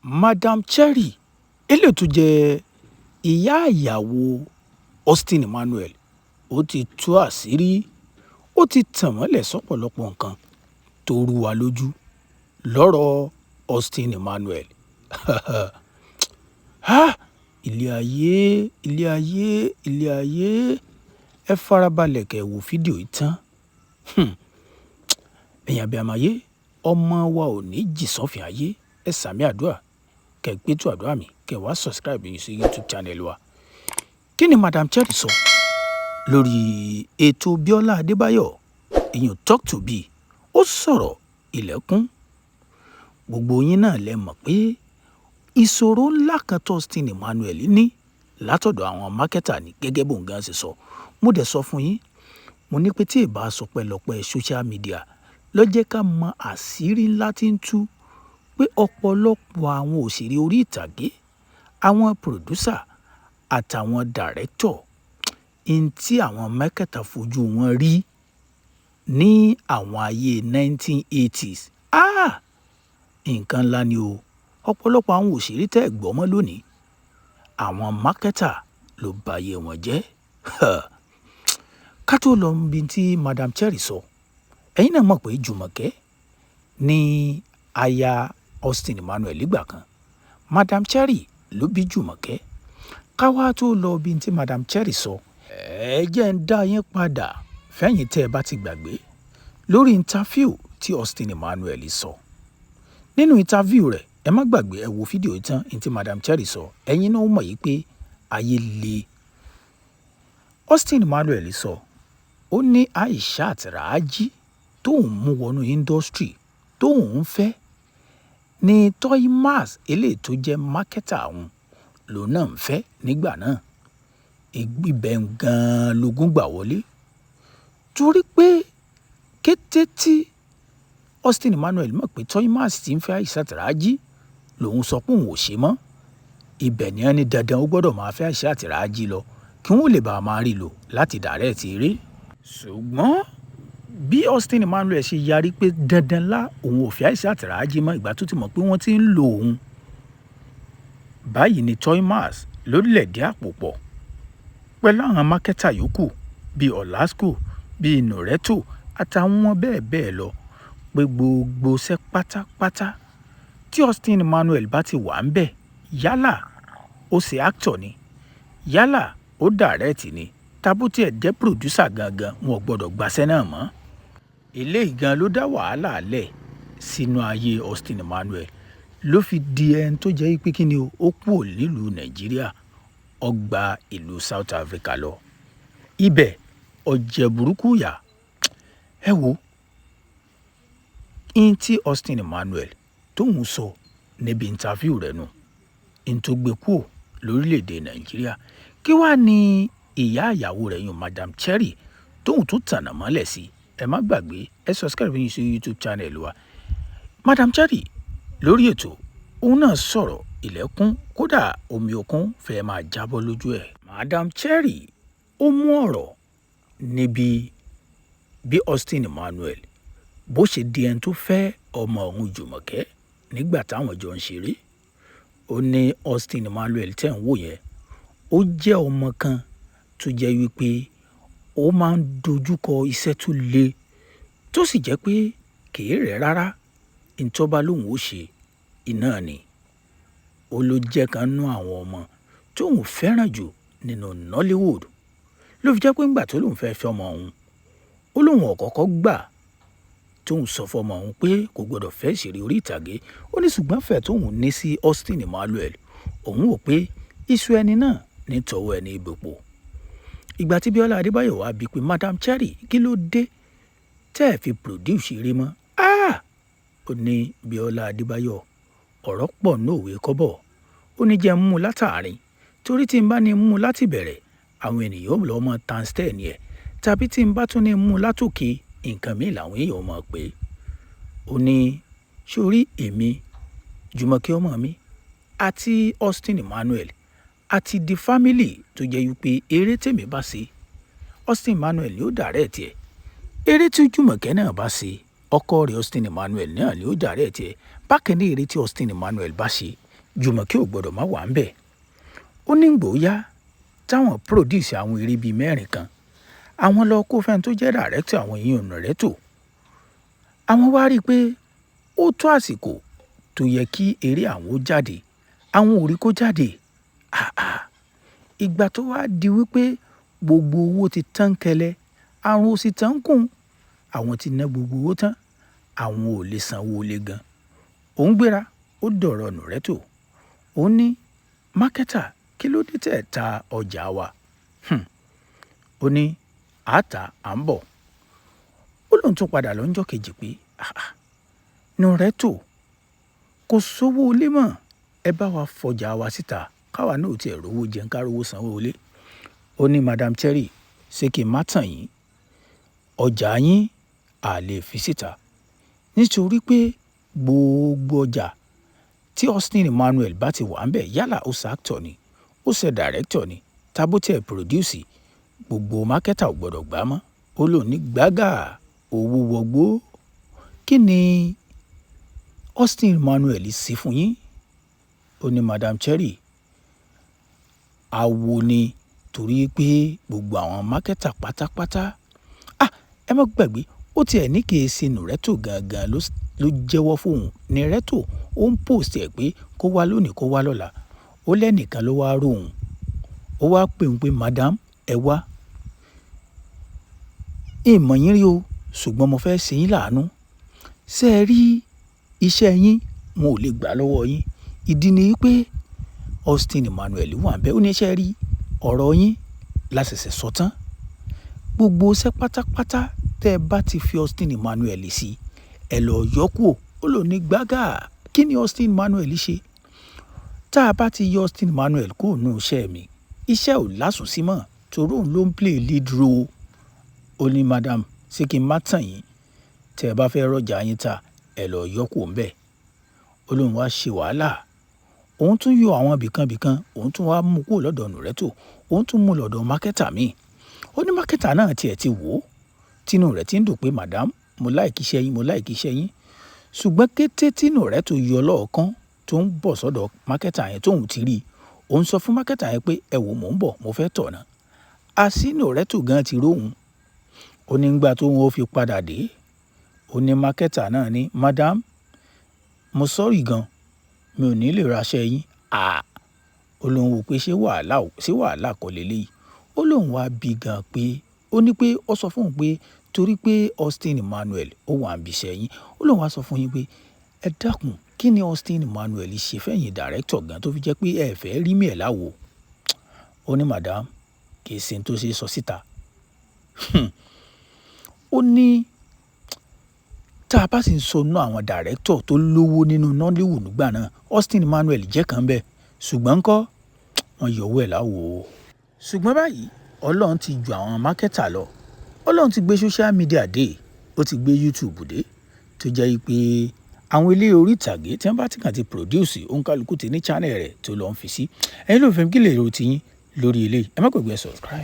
Madam Cherry eléyìí tó jẹ́ ìyá ìyàwó Austin Emmanuel ó ti tú àṣírí, ó ti tàn mọ́lẹ̀ sọ́pọ̀lọpọ̀ nǹkan tó rú wa lójú lọ́rọ̀ Austin Emmanuel. Ilé ayé, ilé ayé, ilé ayé, ẹ farabalẹ̀ kẹ́ wo fídíò yìí tán. Ẹ̀yin abiyamọ ayé, ọmọ wa ò ní jì sọ́fìn ayé, ẹ sàmì àdúrà, kẹ́ gbé tó àdúrà mi, kẹ́ wá subscribe yín sí YouTube channel wa. Kí ni Madam Cherry sọ lórí ètò Bíọ́lá Adébáyọ̀, èèyàn Talk to Be? Ó sọ̀rọ̀ ilẹ̀kùn. Gbogbo yín náà lẹ mọ̀ pé ìṣòro ńlá kan tó Austin Emmanuel ní látọ̀dọ̀ àwọn mákẹ́tà ní gẹ́gẹ́ bó ń gan ṣe sọ. Mo dẹ̀ sọ fún yín, mo ní pé tí ìbá sọ pẹ̀lọpẹ̀ social media ló jẹ́ ká mọ àṣírí ńlá tí ń tú pé ọ̀pọ̀lọpọ̀ àwọn òṣèré orí ìtàgé, àwọn producer àtàwọn director in tí àwọn mákẹ́tà fojú wọn rí ní àwọn ayé 1980s. Nǹkan ńlá ni o. Ọ̀pọ̀lọpọ̀ àwọn òṣèré tẹ́ ẹ̀ gbọ́ mọ́ lónìí, àwọn mákẹ́tà ló ba ayé wọn jẹ́. Ká tó lọ níbi tí Madam Cherry sọ, ẹ̀yin náà mọ̀ pé Jùmọ̀kẹ́ ní aya Austin Emmanuel nígbà kan. Madam Cherry ló bí Jùmọ̀kẹ́. Ká wá tó lọ bí tí Madam Cherry sọ, ẹ jẹ́ ń dá yín padà fẹ́yìn tẹ́ ẹ bá ti gbàgbé lórí interview tí Austin Emmanuel sọ. Nínú interview rẹ̀, ẹ má gbàgbé ẹ wo fídíò yìí tán ní tí Madam Cherry sọ, ẹ̀yin náà mọ̀ yìí pé ayé le. Austin Emmanuel sọ, ó ní Aishat Raji tóun mú wọnú industry tóun fẹ́ ní Toymas eléyìí tó jẹ́ mákẹ́tà òun lòun náà ń fẹ́ nígbà náà. Ibẹ̀ gan-an lógún gbà wọlé. Torí pé kété tí Austin Emmanuel mọ̀ pé Toymas ti ń fẹ́ Aishat Raji lòun sọ pé òun ò ṣe mọ́. Ibẹ̀ ni wọ́n ní dandan ó gbọ́dọ̀ máa fẹ́ Aishat Raji lọ kí wọ́n lè bá a máa rí lò láti direct eré. Ṣùgbọ́n bí Austin Emmanuel ṣe yarí pé dandan lá òun ò fẹ́ Aishat Raji mọ́ ìgbà tó ti mọ̀ pé wọ́n ti ń lo òun. Báyìí ni Toymas lórílẹ̀‐èdè àpò pọ̀ pẹ̀lú àwọn mákẹ́tà yòókù bíi Olasco, bíi Noreto àtàwọn bẹ́ẹ̀ bẹ́ẹ̀ lọ pé gbogbo ṣẹ́ pátápátá tí Austin Emmanuel bá ti wà ń bẹ̀, yálà ó ṣe actor ni, yálà ó direct ni, tàbí tí ẹ̀ jẹ́ producer gangan, wọn ò gbọ́dọ̀ gbaṣẹ́ náà mọ́. Eléyìí gan ló dá wàhálà lẹ̀ sínú ayé Austin Emmanuel ló fi di ẹni tó jẹ́ pé kí ni ó kúrò nílùú Nàìjíríà, ó gba ìlú South Africa lọ. Ibẹ̀ ọ̀jẹ̀ burúkú yà. Ẹ wo in tí Austin Emmanuel tóun sọ níbi interview rẹ̀ nù, in tó gbé kúrò lórílẹ̀‐èdè Nàìjíríà. Kí wàá ní ìyá ìyàwó rẹ̀ yun Madam Cherry tóun tún tànà mọ́lẹ̀ sí? Ẹ má gbàgbé ẹ subscribe yín sí YouTube channel wa. Madam Cherry lórí ètò òun náà sọ̀rọ̀ ilẹ̀kùn, kódà omi òkun fẹ́ máa jábọ́ lójú ẹ̀. Madam Cherry ó mú ọ̀rọ̀ níbi bí Austin Emmanuel bó ṣe di ẹni tó fẹ́ ọmọ òun Jùmọ̀kẹ́ nígbà táwọn jọ ń ṣeré. Ó ní Austin Emmanuel tẹ̀ ń wò yẹn, ó jẹ́ ọmọ kan tó jẹ́ wípé ó máa ń dojúkọ iṣẹ́ tó le tó sì jẹ́ pé kìí rẹ̀ rárá. Ìtọ́ba lòun ó ṣe iná ni. Ó ló jẹ́ kan nú àwọn ọmọ tóun fẹ́ràn jù nínú Nollywood. Ló fi jẹ́ pé ńgbà tó lòun fẹ́ fẹ́ ọmọ òun, ó lòun ọ̀kọ̀ọ̀kọ̀ gbà tóun sọ fọmọ òun pé kò gbọdọ̀ fẹ́ ìṣeré orí ìtàgé. Ó ní ṣùgbọ́n fẹ́ tóun ní sí Austin Emmanuel, òun wò pé iṣu ẹni náà ní tọwọ́ ẹni ìbòpò. Ìgbà tí Bíọ́lá Adébáyọ̀ wá bí pé Madam Cherry kí ló dé tẹ́ ẹ̀ fi produce eré mọ́? Ó ní Bíọ́lá Adébáyọ̀ ọ̀rọ̀ pọ̀ ní òwe kọ́bọ̀. Ó ní jẹ́ mú látàárín, torí tí n bá ní mú láti bẹ̀rẹ̀ àwọn ènìyàn lọ́ mọ tanstẹ̀ ni ẹ̀, tàbí tí n bá tún ní mú látòkè nǹkan míì làwọn èèyàn mọ̀ pé. Ó ní sórí èmi Jùmọ̀kẹ́ ọmọ mi àti Austin Emmanuel àti the family tó jẹ́ wípé eré tèmi bá ṣe Austin Emmanuel ni ó direct ẹ̀. Eré tí Jùmọ̀kẹ́ náà bá ṣe ọkọ rẹ̀ Austin Emmanuel náà ni ó direct ẹ̀. Bákan náà eré tí Austin Emmanuel bá ṣe Jùmọ̀kẹ́ ò gbọdọ̀ má wà ńbẹ̀. Ó ní gbòóyá táwọn produce àwọn eré bíi mẹ́rin kan, àwọn lọ kó fẹ́ni tó jẹ́ director àwọn èèyàn Narrator. Àwọn wá rí i pé ó tó àsìkò tó yẹ kí eré àwọn ó jáde, àwọn ò rí kó jáde. Ìgbà tó wá di wípé gbogbo owó ti tán kẹ́lẹ́, àrùn ò sì tán kùn, àwọn ti ná gbogbo owó tán, àwọn ò lè sanwó ilé gan. Òun gbéra, ó dọ̀rọ̀ Narrator. Ó ní marketer, kí ló dé tẹ̀ ta ọjà wa? Ó ní àátà à ń bọ̀. Ó lóun tún padà lọ́jọ́ kejì pé Narrator, kò sówó ilé mọ́, ẹ bá wa fọjà wa síta káwa náà tiẹ̀ rówó jẹun ká rówó sanwó ilé. Ó ní Madam Cherry, ṣé kí n má tàn yín, ọjà yín à lè fi síta nítorí pé gbogbo ọjà tí Austin Emmanuel bá ti wà ńbẹ̀, yálà ó ṣe actor ni, ó ṣe director ni, tàbó tiẹ̀ produce, gbogbo marketer ò gbọdọ̀ gbà mọ́. Ó lóun ní gbágà owó wọgbó. Kí ni Austin Emmanuel sí fún yín? Ó ní Madam Cherry, awo ni, torí pé gbogbo àwọn marketer pátápátá. Ẹ má gbàgbé, ó tiẹ̀ ní kì í ṣe Narrator gangan ló jẹ́wọ́ fóun. Narrator ó ń post ẹ̀ pé kó wá lónìí kó wá lọ́la. Ó lẹ́nìkan ló wá róhun. Ó wá pè òun pé Madam, ẹ wá. Ìmọ̀ yín rí o, ṣùgbọ́n mo fẹ́ ṣe yín láàánú. Ṣé ẹ rí iṣẹ́ yín, wọn ò lè gbà lọ́wọ́ yín. Ìdí ni pé Austin Emmanuel wà ńbẹ̀. Ó ní ṣé ẹ rí ọ̀rọ̀ yín la ṣẹ̀ṣẹ̀ sọ tán. Gbogbo iṣẹ́ pátápátá tẹ́ ẹ bá ti fi Austin Emmanuel sí, ẹ lọ yọ kúrò. Ó lóun ní gbágà. Kí ni Austin Emmanuel ṣe? Tá a bá ti yọ Austin Emmanuel kúrò nínú iṣẹ́ mi, iṣẹ́ ò lásùn sí mọ́, torí òun ló ń play lead role. Ó ní Madam, ṣé kí n má tàn yín, tẹ́ ẹ bá fẹ́ rọ́jà yín ta, ẹ lọ yọ kúrò ńbẹ̀. Ó lóun wá ṣe wàhálà. Òun tún yọ àwọn bìkan, òun tún wá mú kúrò lọ́dọ̀ Narrator, òun tún mú lọ́dọ̀ marketer mi. Ó ní marketer náà tiẹ̀ ti wò ó, tínú rẹ̀ ti ń dùn pé Madam, mo like iṣẹ́ yín, mo like iṣẹ́ yín. Ṣùgbọ́n kété tí Narrator yọ lọ́ọ̀kan tó ń bọ̀ sọ́dọ̀ marketer yẹn tóun ti rí, òun sọ fún marketer yẹn pé ẹ wò mò ń bọ̀, mo fẹ́ tọ̀nà. Àṣì Narrator gan ti róhun. Ó ní ńgbà tóun ó fi padà dé, ó ní marketer náà ní Madam, mo sorry gan, mi ò ní lè ra iṣẹ́ yín. Ó lóun wò pé ṣé wàhálà kọ́ leléyìí. Ó lóun wá bí gan pé ó ní pé ó sọ fún òun pé torí pé Austin Emmanuel ó wà níbi iṣẹ́ yín. Ó lóun wá sọ fún yín pé ẹ dákun, kí ni Austin Emmanuel ṣe fẹ́yìn director gan tó fi jẹ́ pé ẹ fẹ́ rí mi ẹ̀ láwo? Ó ní Madam, kì í ṣe tó ṣe sọ síta. Ó ní tá a bá sì ń sọ nínú àwọn director tó lówó nínú Nollywood nígbà náà, Austin Emmanuel jẹ́ kan bẹ́ẹ̀, ṣùgbọ́n ńkọ́ wọ́n yọ owó ẹ̀ láwo. Ṣùgbọ́n báyìí Ọlọ́run ti ju àwọn marketer lọ. Ọlọ́run ti gbé social media dé, ó ti gbé YouTube dé, tó jẹ́ pé àwọn ilé orí ìtàgé tí wọ́n bá ti kàn ti produce, òǹkàlùkù ti ní channel rẹ̀ tó lọ́ ń fi sí. Ẹ̀yin ló fẹ́ kí lè ro tiyín lórí eléyìí. Ẹ má gbàgbé subscribe.